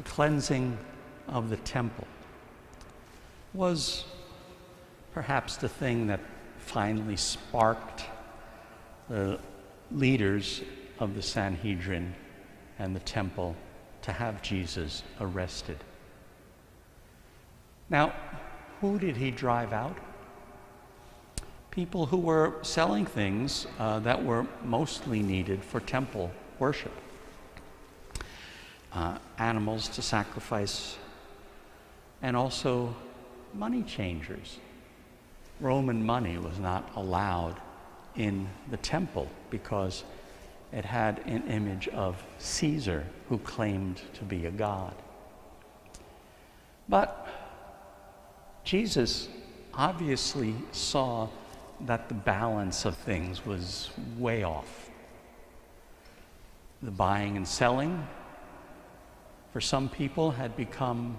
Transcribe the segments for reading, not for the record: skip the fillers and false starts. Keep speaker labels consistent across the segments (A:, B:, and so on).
A: cleansing of the temple was perhaps the thing that finally sparked the leaders of the Sanhedrin and the temple to have Jesus arrested. Now, who did he drive out? People who were selling things that were mostly needed for temple worship. Animals to sacrifice, and also money changers. Roman money was not allowed in the temple because it had an image of Caesar, who claimed to be a god. But Jesus obviously saw that the balance of things was way off. The buying and selling, for some people, had become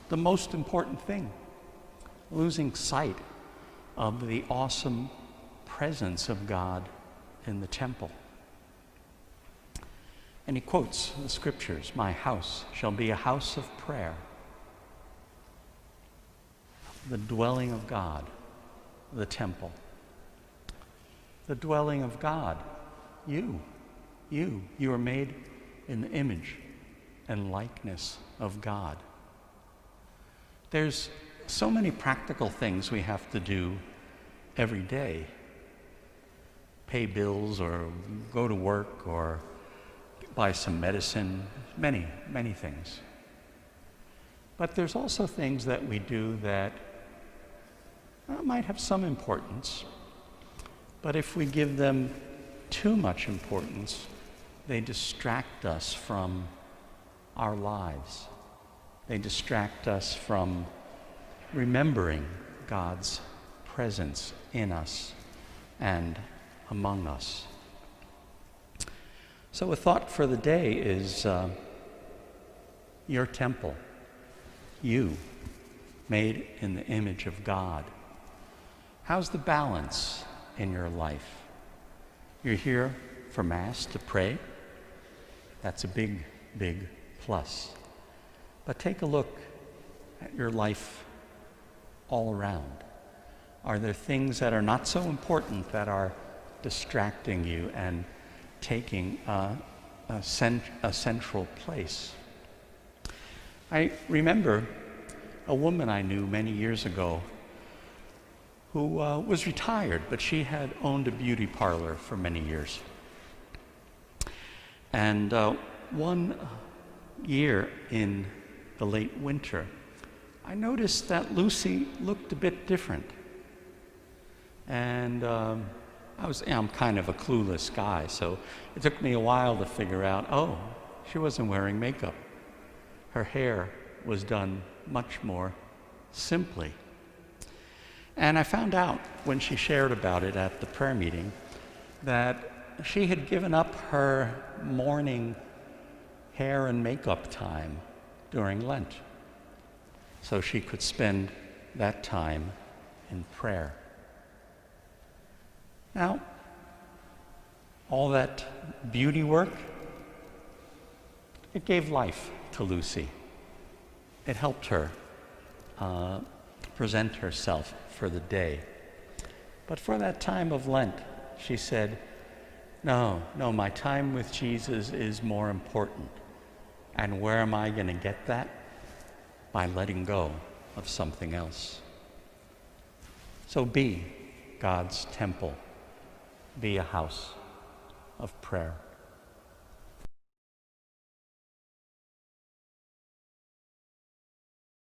A: the most important thing, losing sight of the awesome presence of God in the temple. And he quotes the scriptures, "My house shall be a house of prayer." The dwelling of God, the temple. The dwelling of God, you are made in the image and likeness of God. There's so many practical things we have to do every day. Pay bills, or go to work, or buy some medicine, many things. But there's also things that we do that might have some importance, but if we give them too much importance, they distract us from our lives. They distract us from remembering God's presence in us and among us. So a thought for the day is your temple, you, made in the image of God. How's the balance in your life? You're here for Mass to pray. That's a big, big plus. But take a look at your life all around. Are there things that are not so important that are distracting you and taking a central place? I remember a woman I knew many years ago who was retired, but she had owned a beauty parlor for many years. And one year in the late winter, I noticed that Lucy looked a bit different. And I'm kind of a clueless guy, so it took me a while to figure out, oh, she wasn't wearing makeup. Her hair was done much more simply. And I found out when she shared about it at the prayer meeting that she had given up her morning hair and makeup time during Lent so she could spend that time in prayer. Now, all that beauty work, it gave life to Lucy. It helped her present herself for the day. But for that time of Lent, she said, no, my time with Jesus is more important. And where am I going to get that? By letting go of something else. So be God's temple. Be a house of prayer.